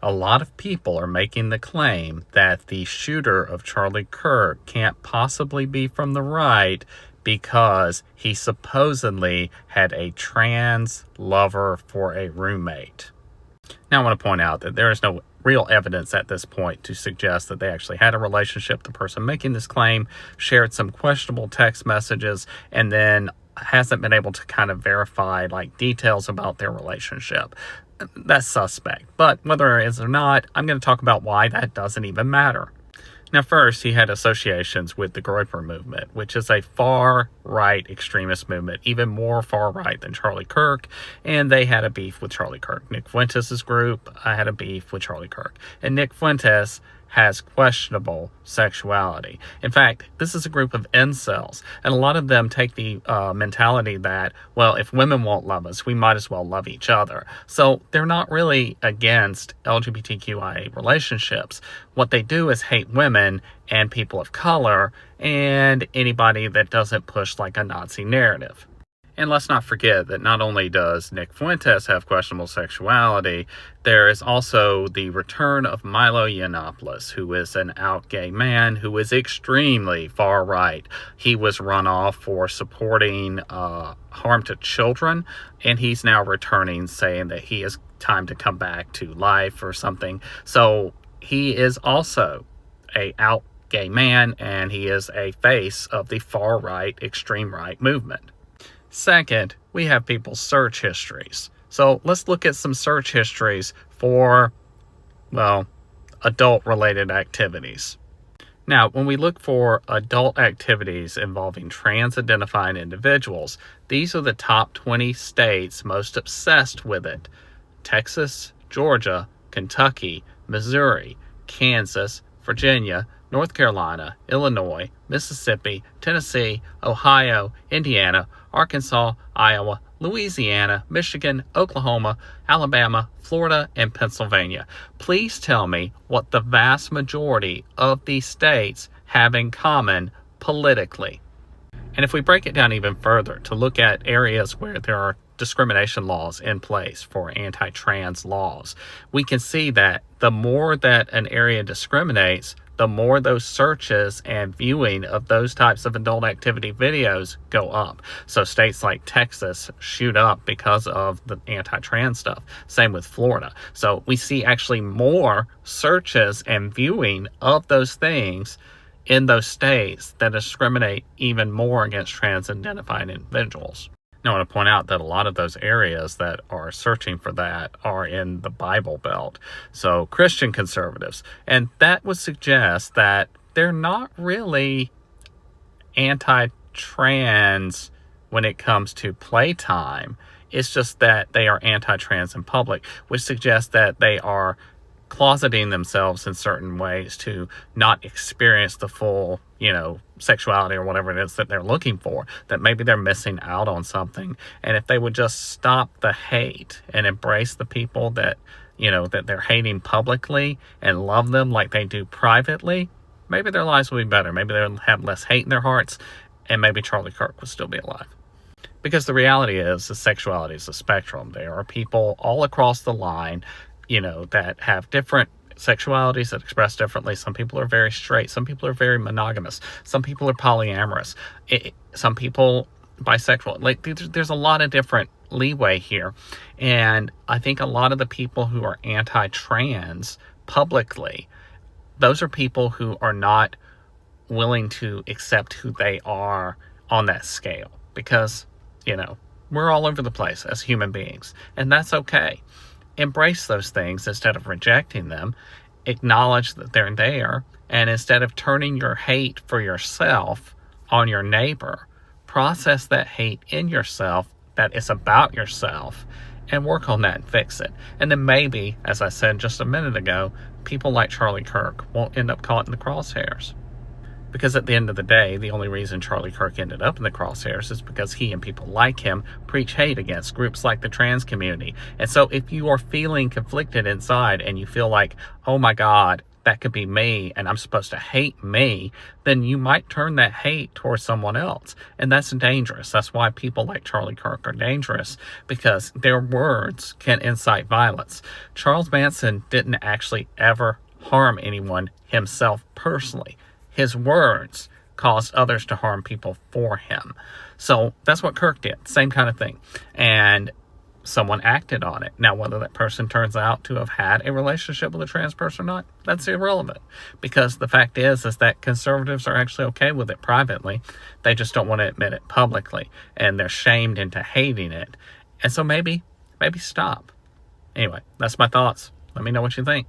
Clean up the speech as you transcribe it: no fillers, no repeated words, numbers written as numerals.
A lot of people are making the claim that the shooter of Charlie Kirk can't possibly be from the right because he supposedly had a trans lover for a roommate. Now, I want to point out that there is no real evidence at this point to suggest that they actually had a relationship. The person making this claim shared some questionable text messages and then hasn't been able to kind of verify details about their relationship. That's suspect. But whether it is or not, I'm going to talk about why that doesn't even matter. Now, first, he had associations with the Groyper movement, which is a far-right extremist movement, even more far-right than Charlie Kirk, and they had a beef with Charlie Kirk. Nick Fuentes' group had a beef with Charlie Kirk, and Nick Fuentes has questionable sexuality. In fact, this is a group of incels, and a lot of them take the mentality that, well, if women won't love us, we might as well love each other. So they're not really against LGBTQIA relationships. What they do is hate women and people of color and anybody that doesn't push a Nazi narrative. And let's not forget that not only does Nick Fuentes have questionable sexuality, there is also the return of Milo Yiannopoulos, who is an out gay man who is extremely far right. He was run off for supporting harm to children, and he's now returning saying that he is time to come back to life or something. So he is also a out gay man, and he is a face of the far right, extreme right movement. Second, we have people's search histories. So let's look at some search histories for, adult-related activities. Now, when we look for adult activities involving trans-identifying individuals, these are the top 20 states most obsessed with it. Texas, Georgia, Kentucky, Missouri, Kansas, Virginia, North Carolina, Illinois, Mississippi, Tennessee, Ohio, Indiana, Arkansas, Iowa, Louisiana, Michigan, Oklahoma, Alabama, Florida, and Pennsylvania. Please tell me what the vast majority of these states have in common politically. And if we break it down even further to look at areas where there are discrimination laws in place for anti-trans laws, we can see that the more that an area discriminates, the more those searches and viewing of those types of adult activity videos go up. So states like Texas shoot up because of the anti-trans stuff. Same with Florida. So we see actually more searches and viewing of those things in those states that discriminate even more against trans-identifying individuals. Now, I want to point out that a lot of those areas that are searching for that are in the Bible Belt. So Christian conservatives. And that would suggest that they're not really anti-trans when it comes to playtime. It's just that they are anti-trans in public, which suggests that they are closeting themselves in certain ways to not experience the full, sexuality or whatever it is that they're looking for, that maybe they're missing out on something. And if they would just stop the hate and embrace the people that, that they're hating publicly and love them like they do privately, maybe their lives will be better. Maybe they'll have less hate in their hearts, and maybe Charlie Kirk would still be alive. Because the reality is, the sexuality is a spectrum. There are people all across the line that have different sexualities that express differently. Some people are very straight. Some people are very monogamous. Some people are polyamorous. Some people bisexual. There's a lot of different leeway here. And I think a lot of the people who are anti-trans publicly, those are people who are not willing to accept who they are on that scale. Because, we're all over the place as human beings. And that's okay. Embrace those things instead of rejecting them. Acknowledge that they're there. And instead of turning your hate for yourself on your neighbor, process that hate in yourself that is about yourself and work on that and fix it. And then maybe, as I said just a minute ago, people like Charlie Kirk won't end up caught in the crosshairs. Because at the end of the day, the only reason Charlie Kirk ended up in the crosshairs is because he and people like him preach hate against groups like the trans community. And so if you are feeling conflicted inside and you feel like, oh my God, that could be me and I'm supposed to hate me, then you might turn that hate towards someone else. And that's dangerous. That's why people like Charlie Kirk are dangerous, because their words can incite violence. Charles Manson didn't actually ever harm anyone himself personally. His words caused others to harm people for him. So that's what Kirk did. Same kind of thing. And someone acted on it. Now, whether that person turns out to have had a relationship with a trans person or not, that's irrelevant. Because the fact is that conservatives are actually okay with it privately. They just don't want to admit it publicly. And they're shamed into hating it. And so maybe stop. Anyway, that's my thoughts. Let me know what you think.